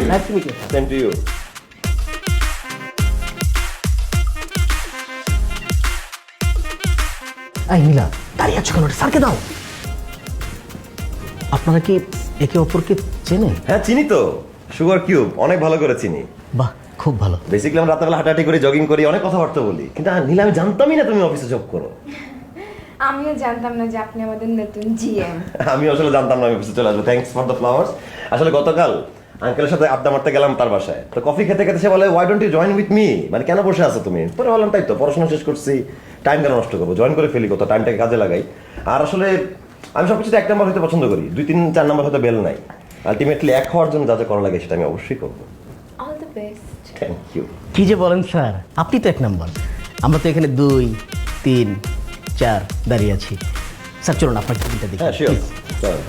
Nice to meet you. Same to you. এই নীলা, দাঁড়িয়ে আছো কেন? স্যারকে দাও। আপনারা কি একে অপরকে চেনেন? হ্যাঁ চিনি তো, সুগার কিউব, অনেক ভালো করে চিনি। বাহ, খুব ভালো। বেসিক্যালি আমরা রাতেবেলা হাঁটাহাঁটি করি, জগিং করি, অনেক কথাবার্তা বলি। কিন্তু নীলা, আমি জানতামই না তুমি অফিসে জব করো। আমিও জানতাম না যে আপনি আমাদের নতুন জিএম। আমি আসলে জানতাম না আমি অফিসে চলে আসবো। Thanks for the flowers. আসলে গতকাল আঙ্কেলের সাথে আড্ডা মারতে গেলাম তার বাসায়, তো কফি খেতে খেতে সে বলে why don't you join with me, মানে কেন বসে আছো তুমি? পরে বললাম তাই তো, পড়াশোনা শেষ করছি, টাইম কেন নষ্ট করবো, জয়েন করে ফেলি, কত টাইমটাকে কাজে লাগাই। আর আসলে আমি সবকিছুতে 1 নম্বর হতে পছন্দ করি, 2, 3, 4 নম্বর হতে বেল নাই। আলটিমেটলি 1 হওয়ার জন্য যা যা করা লাগে সেটা আমি অবশ্যই করবো। All the best. Thank you. কি যে বলেন স্যার, আপনি তো 1 নম্বর। আমরা তো এখানে 2, 3, 4 দাঁড়িয়ে আছি। স্যার চলুন আপনার টিফিনটা দেখি। হ্যাঁ শিওর, চল।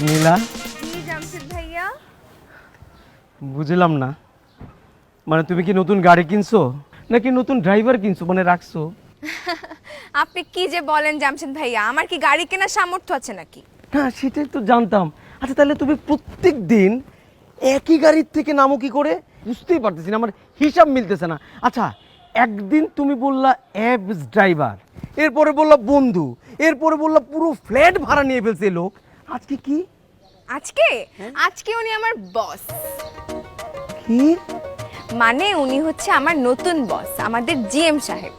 নীলা, কি জামশেদ ভাইয়া? বুঝলাম না, মানে তুমি কি নতুন গাড়ি কিনছো নাকি নতুন ড্রাইভার কিনছো, মানে রাখছো? আপনি কি যে বলেন জামশেদ ভাইয়া, আমার কি গাড়ি কেনার সামর্থ্য আছে নাকি? হ্যাঁ সেটাই তো জানতাম। আচ্ছা তাহলে তুমি প্রত্যেক দিন একই গাড়ির থেকে নামো কি করে? বুঝতেই পারতেছি না, আমার হিসাব মিলতেছে না। আচ্ছা একদিন তুমি বললা অ্যাবস ড্রাইভার, এরপরে বললা বন্ধু, এরপরে বললা পুরো ফ্ল্যাট ভাড়া নিয়ে ফেলছে লোক। আজকে কি? আজকে উনি আমার বস, কি? মানে উনি হচ্ছে আমার নতুন বস, আমাদের জিএম সাহেব।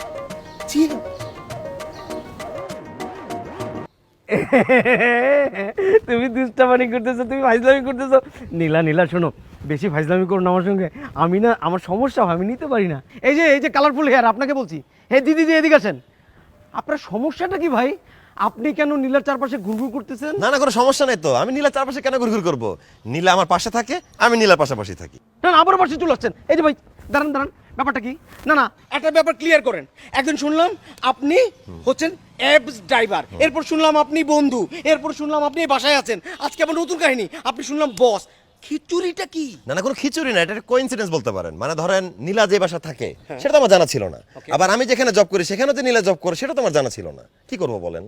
তুমি দুষ্টামানি করতেছো, তুমি ফাইজলামি করতেছো। নীলা নীলা শোনো, বেশি ফাইজলামি করো না আমার সঙ্গে। আমি না, আমার সমস্যা হয়, আমি নিতে পারি না। এই যে কালারফুল হেয়ার, আপনাকে বলছি। হে দিদি এদিকে আসেন। আপনার সমস্যাটা কি ভাই? আপনি কেন নীলার চারপাশে ঘুরঘুর করতেছেন? না না, কোনো সমস্যা নেই তো। আমি নীলার চারপাশে কেন ঘুরঘুর করবো? নীলা আমার পাশে থাকে, আমি নীলার পাশাপাশি থাকি। না না, আবার পাশে চলে আসছেন। এই যে ভাই দাঁড়ান দাঁড়ান, ব্যাপারটা কি? না না, একটা ব্যাপার ক্লিয়ার করেন। একদিন শুনলাম আপনি হচ্ছেন অ্যাবস ড্রাইভার, এরপর শুনলাম আপনি বন্ধু, এরপর শুনলাম আপনি বাসায় আছেন, আজকে আবার নতুন কাহিনী, আপনি শুনলাম বস। খিচুড়িটা কি? না না, কোনো খিচুড়ি না, এটা কোইন্সিডেন্স বলতে পারেন। মানে ধরেন নীলা যে বাসা থাকে সেটা তো আমার জানা ছিল না, আবার আমি যেখানে জব করি সেখানেও যে নীলা জব করে সেটা তো আমার জানা ছিল না। কি করবো বলেন?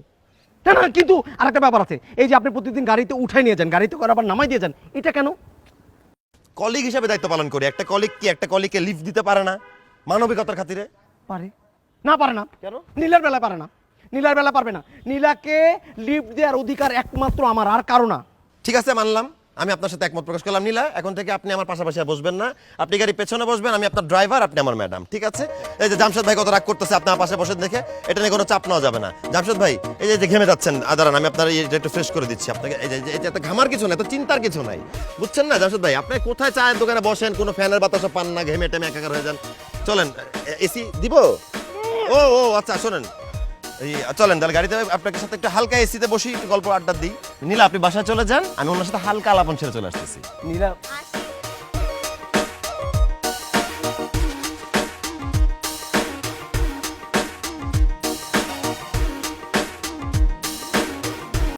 না না, কিন্তু আরেকটা ব্যাপার আছে। এই যে আপনি প্রতিদিন গাড়িতে উঠাই নিয়ে যান, গাড়িতে করে আবার নামাই দিয়ে যান, এটা কেন? কলিগ হিসেবে দায়িত্ব পালন করি। একটা কলিগ কি একটা কলিগকে লিফট দিতে পারে না মানবিকতার খাতিরে? পারে না, পারে না। কেন? নীলার বেলা পারে না, নীলার বেলা পারবে না। নীলাকে লিফট দেওয়ার অধিকার একমাত্র আমার, আর কারো না। ঠিক আছে, মানলাম, আমি আপনার সাথে একমত প্রকাশ করলাম। নীলা, এখন থেকে আপনি আমার পাশাপাশি আর বসবেন না। আপনি গাড়ি পেছনে বসবেন, আমি আপনার ড্রাইভার, আপনি আমার ম্যাডাম। ঠিক আছে? এই যে জামশেদ ভাই কত রাগ করতেছে আপনার পাশে বসে দেখে, এটা নিয়ে কোনো চাপ নেওয়া যাবে না। জামশেদ ভাই, এই যে ঘেমে যাচ্ছেন, দাঁড়ান আমি আপনার এটা একটু ফ্রেশ করে দিচ্ছি আপনাকে। এই যে এত ঘামার কিছু নাই, এত চিন্তার কিছু নাই, বুঝছেন না জামশেদ ভাই? আপনি কোথায় চায়ের দোকানে বসেন, কোনো ফ্যানের বাতাসও পান না, ঘেমে টেমে একাকার হয়ে যান। চলেন, এসি দিব? ও ও আচ্ছা, শোনেন, এই চলেন তাহলে গাড়িতে আপনার সাথে একটু হালকা এসিতে বসি, একটু গল্প আড্ডা দিই। নীলা, আপনি বাসায় চলে যান, আমি ওনার সাথে হালকা আলাপন ছেড়ে চলে আসতেছি। নীলা